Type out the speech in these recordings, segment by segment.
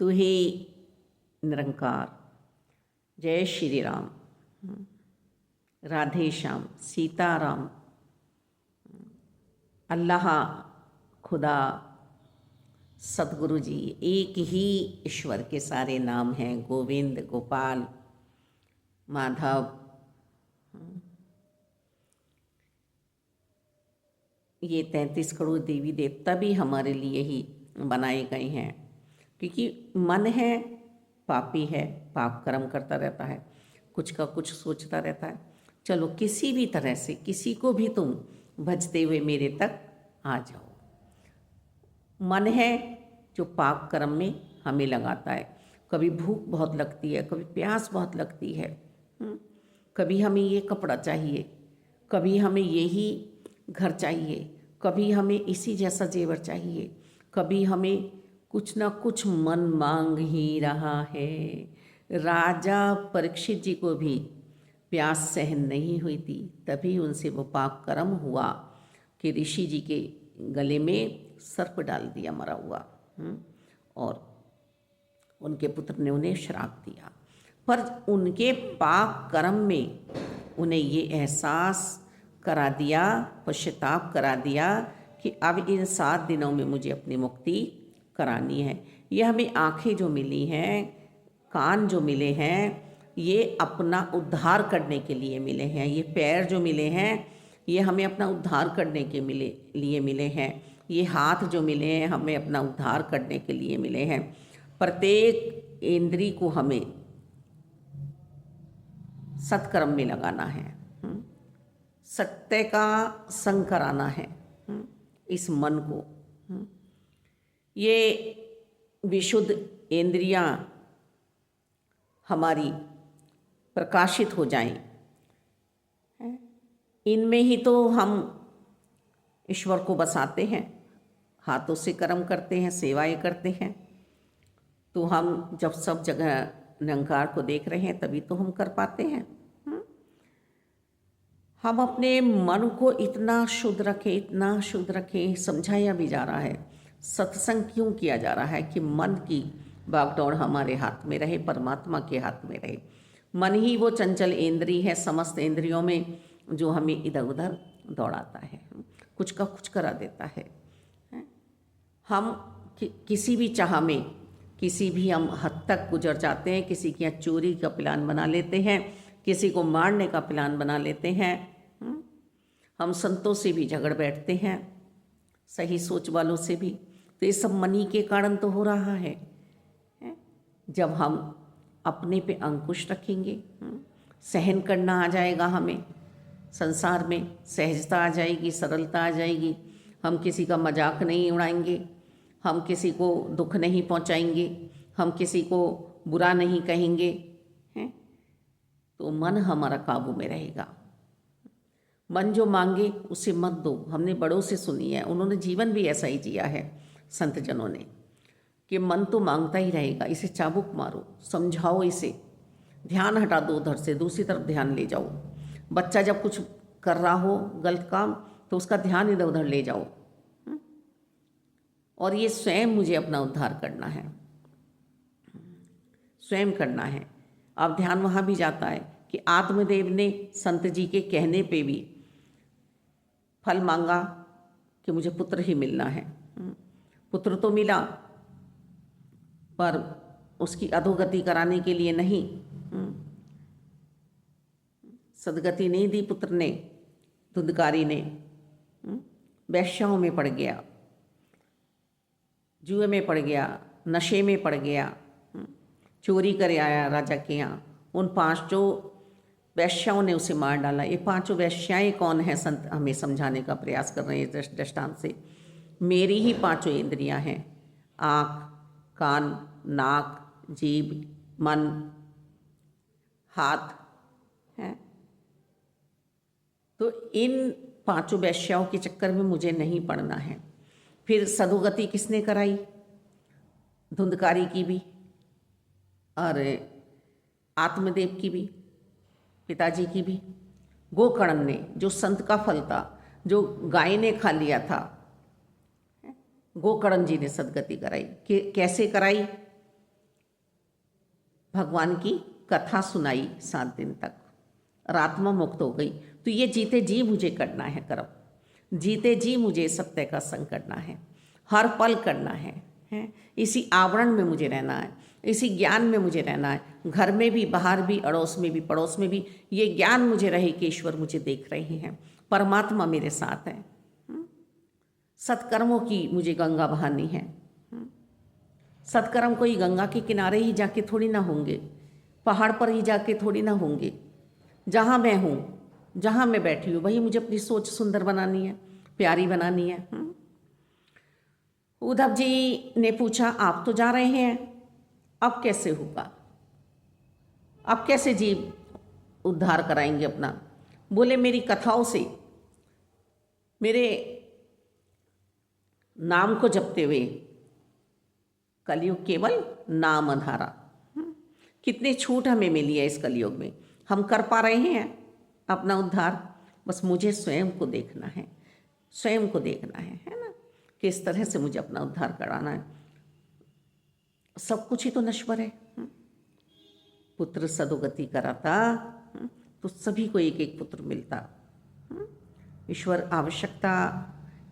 तू ही निरंकार। जय श्री राम, राधे श्याम, सीताराम, अल्लाह, खुदा, सतगुरु जी, एक ही ईश्वर के सारे नाम हैं। गोविंद, गोपाल, माधव। ये 33 करोड़ देवी देवता भी हमारे लिए ही बनाए गए हैं, क्योंकि मन है पापी है, पाप कर्म करता रहता है, कुछ का कुछ सोचता रहता है। चलो किसी भी तरह से किसी को भी तुम भजते हुए मेरे तक आ जाओ। मन है जो पाप कर्म में हमें लगाता है। कभी भूख बहुत लगती है, कभी प्यास बहुत लगती है, कभी हमें ये कपड़ा चाहिए, कभी हमें यही घर चाहिए, कभी हमें इसी जैसा जेवर चाहिए, कभी हमें कुछ ना कुछ मन मांग ही रहा है। राजा परीक्षित जी को भी प्यास सहन नहीं हुई थी, तभी उनसे वो पाप कर्म हुआ कि ऋषि जी के गले में सर्प डाल दिया मरा हुआ, और उनके पुत्र ने उन्हें श्राप दिया। पर उनके पाप कर्म में उन्हें ये एहसास करा दिया, पश्चाताप करा दिया कि अब इन 7 दिनों में मुझे अपनी मुक्ति करानी है। ये हमें आँखें जो मिली हैं, कान जो मिले हैं, ये अपना उद्धार करने के लिए मिले हैं। ये पैर जो मिले हैं, ये हमें अपना उद्धार करने के लिए मिले हैं। ये हाथ जो मिले हैं, हमें अपना उद्धार करने के लिए मिले हैं। प्रत्येक इंद्री को हमें सत्कर्म में लगाना है, सत्य का संग कराना है इस मन को। ये विशुद्ध इंद्रियां हमारी प्रकाशित हो जाएं, इनमें ही तो हम ईश्वर को बसाते हैं, हाथों से कर्म करते हैं, सेवाएं करते हैं। तो हम जब सब जगह निरंकार को देख रहे हैं, तभी तो हम कर पाते हैं। हम अपने मन को इतना शुद्ध रखें, इतना शुद्ध रखें। समझाया भी जा रहा है, सत्संग क्यों किया जा रहा है कि मन की बागडोर हमारे हाथ में रहे, परमात्मा के हाथ में रहे। मन ही वो चंचल इंद्रिय है समस्त इंद्रियों में, जो हमें इधर उधर दौड़ाता है, कुछ का कुछ करा देता है। हम किसी भी चाह में किसी भी हम हद तक गुजर जाते हैं। किसी के यहाँ चोरी का प्लान बना लेते हैं, किसी को मारने का प्लान बना लेते हैं। हम संतों से भी झगड़ बैठते हैं, सही सोच वालों से भी। तो ये सब मनी के कारण तो हो रहा है। जब हम अपने पे अंकुश रखेंगे, सहन करना आ जाएगा हमें, संसार में सहजता आ जाएगी, सरलता आ जाएगी। हम किसी का मजाक नहीं उड़ाएंगे, हम किसी को दुख नहीं पहुंचाएंगे, हम किसी को बुरा नहीं कहेंगे, हैं? तो मन हमारा काबू में रहेगा। मन जो मांगे उसे मत दो। हमने बड़ों से सुनी है, उन्होंने जीवन भी ऐसा ही जिया है संत जनों ने, कि मन तो मांगता ही रहेगा, इसे चाबुक मारो, समझाओ इसे, ध्यान हटा दो उधर से, दूसरी तरफ ध्यान ले जाओ। बच्चा जब कुछ कर रहा हो गलत काम, तो उसका ध्यान इधर उधर ले जाओ। और ये स्वयं मुझे अपना उद्धार करना है, स्वयं करना है। अब ध्यान वहाँ भी जाता है कि आत्मदेव ने संत जी के कहने पे भी फल मांगा कि मुझे पुत्र ही मिलना है। पुत्र तो मिला, पर उसकी अधोगति कराने के लिए नहीं, सदगति नहीं दी पुत्र ने। धुंधकारी ने वैश्याओं में पड़ गया, जुए में पड़ गया, नशे में पड़ गया, चोरी करे आया राजा के यहाँ। उन 5 वैश्याओं ने उसे मार डाला। ये 5 वैश्याएँ कौन हैं, संत हमें समझाने का प्रयास कर रहे हैं दृष्टांत से। मेरी ही 5 इंद्रियां हैं, आँख, कान, नाक, जीभ, मन, हाथ है। तो इन 5 वैश्याओं के चक्कर में मुझे नहीं पड़ना है। फिर सदोगति किसने कराई? धुंधकारी की भी और आत्मदेव की भी, पिताजी की भी। गोकर्ण ने, जो संत का फल था, जो गाय ने खा लिया था, गोकर्ण जी ने सदगति कराई। कैसे कराई? भगवान की कथा सुनाई 7 दिन तक, और आत्मा मुक्त हो गई। तो ये जीते जी मुझे करना है कर्म, जीते जी मुझे सत्य का संग करना है, हर पल करना है। इसी आवरण में मुझे रहना है, इसी ज्ञान में मुझे रहना है, घर में भी, बाहर भी, अड़ोस में भी, पड़ोस में भी ये ज्ञान मुझे रहे कि ईश्वर मुझे देख रहे हैं, परमात्मा मेरे साथ है। सत्कर्मों की मुझे गंगा बहानी है। सत्कर्म कोई गंगा के किनारे ही जाके थोड़ी ना होंगे, पहाड़ पर ही जाके थोड़ी ना होंगे। जहाँ मैं हूँ, जहाँ मैं बैठी हूँ, वही मुझे अपनी सोच सुंदर बनानी है, प्यारी बनानी है। उद्धव जी ने पूछा, आप तो जा रहे हैं, अब कैसे होगा, अब कैसे जीव उद्धार कराएंगे अपना? बोले, मेरी कथाओं से, मेरे नाम को जपते हुए। कलयुग केवल नाम आधारा। कितनी छूट हमें मिली है इस कलयुग में, हम कर पा रहे हैं अपना उद्धार? बस मुझे स्वयं को देखना है, स्वयं को देखना है ना, किस तरह से मुझे अपना उद्धार कराना है। सब कुछ ही तो नश्वर है। पुत्र सदोगति कराता, तो सभी को एक एक पुत्र मिलता। ईश्वर आवश्यकता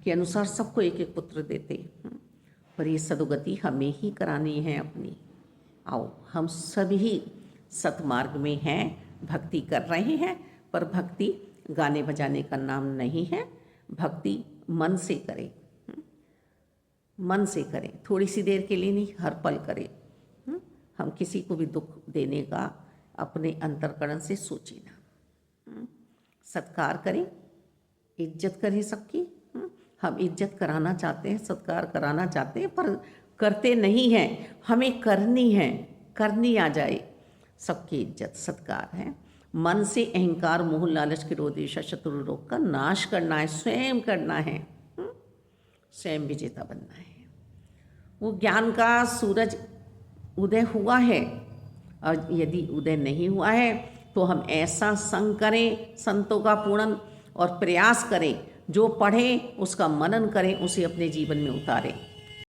के अनुसार सबको एक एक पुत्र देते, पर ये सदोगति हमें ही करानी है अपनी। आओ, हम सभी सतमार्ग में हैं, भक्ति कर रहे हैं, पर भक्ति गाने बजाने का नाम नहीं है। भक्ति मन से करें, मन से करें, थोड़ी सी देर के लिए नहीं, हर पल करें। हम किसी को भी दुख देने का अपने अंतःकरण से सोचें ना। सत्कार करें, इज्जत करें सबकी। हम इज्जत कराना चाहते हैं, सत्कार कराना चाहते हैं, पर करते नहीं हैं। हमें करनी है, करनी आ जाए। सबकी इज्जत सत्कार है। मन से अहंकार, मोह, लालच, क्रोध, ईर्ष्या, शत्रु रोग का नाश करना है, स्वयं करना है, स्वयं विजेता बनना है। वो ज्ञान का सूरज उदय हुआ है, और यदि उदय नहीं हुआ है तो हम ऐसा संग करें संतों का पूर्ण, और प्रयास करें, जो पढ़ें उसका मनन करें, उसे अपने जीवन में उतारें।